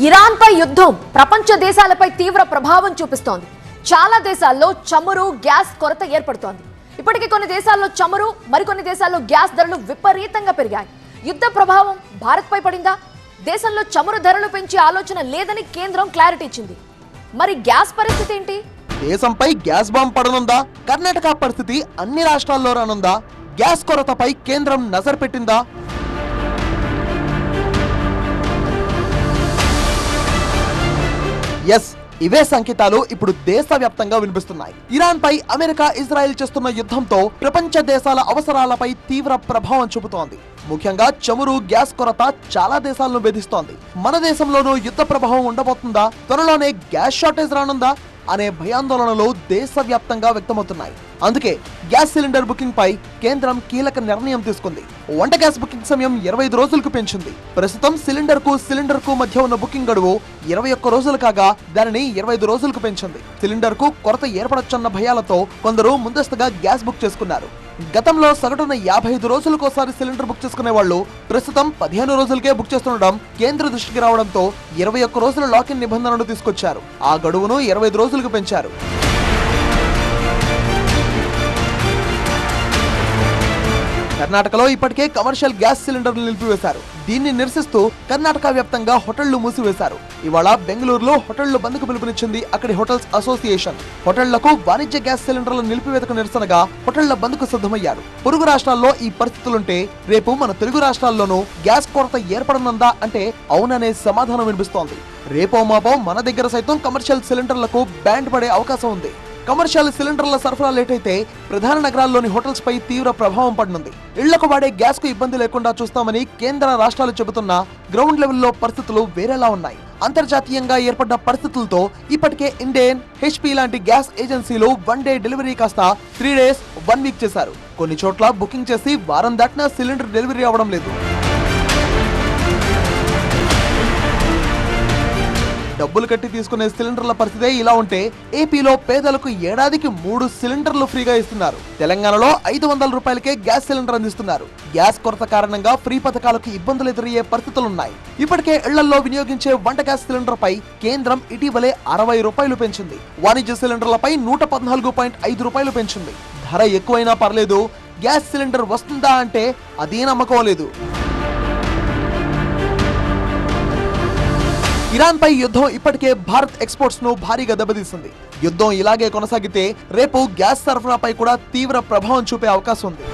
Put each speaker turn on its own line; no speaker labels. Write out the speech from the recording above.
Iran పై యుద్ధం ప్రపంచ దేశాలపై తీవ్ర ప్రభావం చూపిస్తోంది. చాలా దేశాల్లో చమురు, గ్యాస్ కొరత ఏర్పడుతోంది. ఇప్పటికే కొన్ని దేశాల్లో చమురు, మరికొన్ని దేశాల్లో గ్యాస్ ధరలు విపరీతంగా పెరిగాయి. యుద్ధ ప్రభావం భారత్ పై పడిందా? దేశంలో చమురు ధరలు పెంచే ఆలోచన లేదని కేంద్రం క్లారిటీ ఇచ్చింది. మరి గ్యాస్ పరిస్థితి ఏంటి?
దేశంపై గ్యాస్ బాంబ్ పడనుందా? కర్ణాటక పరిస్థితి అన్ని రాష్ట్రాల్లో రానుందా? గ్యాస్ కొరతపై కేంద్రం నజర్ పెట్టిందా? ఎస్, ఇవే సంకేతాలు ఇప్పుడు దేశవ్యాప్తంగా వినిపిస్తున్నాయి. ఇరాన్ పై అమెరికా, ఇజ్రాయెల్ చేస్తున్న యుద్ధంతో ప్రపంచ దేశాల అవసరాలపై తీవ్ర ప్రభావం చూపుతోంది. ముఖ్యంగా చమురు, గ్యాస్ కొరత చాలా దేశాలను వేధిస్తోంది. మన దేశంలోనూ యుద్ధ ప్రభావం ఉండబోతుందా? త్వరలోనే గ్యాస్ షార్టేజ్ రానుందా అనే భయాందోళనలు దేశవ్యాప్తంగా వ్యక్తమవుతున్నాయి. అందుకే గ్యాస్ సిలిండర్ బుకింగ్ పై కేంద్రం కీలక నిర్ణయం తీసుకుంది. వంట గ్యాస్ బుకింగ్ సమయం 25 రోజులకు పెంచింది. ప్రస్తుతం సిలిండర్ కు మధ్య ఉన్న బుకింగ్ గడువు 21 రోజులు కాగా దానిని 25 రోజులకు పెంచింది. సిలిండర్ కు కొరత ఏర్పడొచ్చన్న భయాలతో కొందరు ముందస్తుగా గ్యాస్ బుక్ చేసుకున్నారు. గతంలో సగటున 55 రోజులకోసారి సిలిండర్ బుక్ చేసుకునే వాళ్ళు ప్రస్తుతం 15 రోజులకే బుక్ చేస్తుండడం కేంద్ర దృష్టికి రావడంతో 21 రోజుల లాకిన్ నిబంధనను తీసుకొచ్చారు. ఆ గడువును 25 రోజులకు పెంచారు. కర్ణాటకలో ఇప్పటికే కమర్షియల్ గ్యాస్ సిలిండర్లు నిలిపివేశారు. దీన్ని నిరసిస్తూ కర్ణాటక వ్యాప్తంగా హోటళ్లు మూసివేశారు. ఇవాళ బెంగళూరులో హోటళ్లు బంద్కు పిలుపునిచ్చింది అక్కడి హోటల్స్ అసోసియేషన్. హోటళ్లకు వాణిజ్య గ్యాస్ సిలిండర్ల నిలిపివేతకు నిరసనగా హోటళ్ల బంద్కు సిద్ధమయ్యారు. పొరుగు రాష్ట్రాల్లో ఈ పరిస్థితులుంటే రేపు మన తెలుగు రాష్ట్రాల్లోనూ గ్యాస్ కొరత ఏర్పడనుందా అంటే అవుననే సమాధానం వినిపిస్తోంది. రేపో మాపో మన దగ్గర సైతం కమర్షియల్ సిలిండర్లకు బ్యాన్ పడే అవకాశం ఉంది. కమర్షియల్ సిలిండర్ల సరఫరా లేట్ అయితే ప్రధాన నగరాల్లోని హోటల్స్ పై తీవ్ర ప్రభావం పడనుంది. ఇళ్లకు వాడే గ్యాస్ కు ఇబ్బంది లేకుండా చూస్తామని కేంద్ర రాష్ట్రాలు చెబుతున్నా గ్రౌండ్ లెవెల్లో పరిస్థితులు వేరేలా ఉన్నాయి. అంతర్జాతీయంగా ఏర్పడ్డ పరిస్థితులతో ఇప్పటికే ఇండేన్, HP లాంటి గ్యాస్ ఏజెన్సీలు 1 డే డెలివరీ కాస్త 3 days, 1 week చేశారు. కొన్ని చోట్ల బుకింగ్ చేసి వారం దాటినా సిలిండర్ డెలివరీ అవడం లేదు. డబ్బులు కట్టి తీసుకునే సిలిండర్ల పరిస్థితే ఇలా ఉంటే ఏపీలో పేదలకు ఏడాదికి 3 సిలిండర్లు ఫ్రీగా ఇస్తున్నారు. తెలంగాణలో 500 రూపాయలకే గ్యాస్ సిలిండర్ అందిస్తున్నారు. గ్యాస్ కొరత కారణంగా ఫ్రీ పథకాలకు ఇబ్బందులు ఎదురయ్యే పరిస్థితులున్నాయి. ఇప్పటికే ఇళ్లలో వినియోగించే వంట గ్యాస్ సిలిండర్ పై కేంద్రం ఇటీవలే 60 రూపాయలు పెంచింది. వాణిజ్య సిలిండర్లపై 114.5 రూపాయలు పెంచింది. ధర ఎక్కువైనా పర్లేదు, గ్యాస్ సిలిండర్ వస్తుందా అంటే అదే నమ్మకం లేదు. ఇరాన్ పై యుద్ధం ఇప్పటికే భారత్ ఎక్స్పోర్ట్స్ ను భారీగా దెబ్బతీసింది. యుద్ధం ఇలాగే కొనసాగితే రేపు గ్యాస్ సరఫరాపై కూడా తీవ్ర ప్రభావం చూపే అవకాశం ఉంది.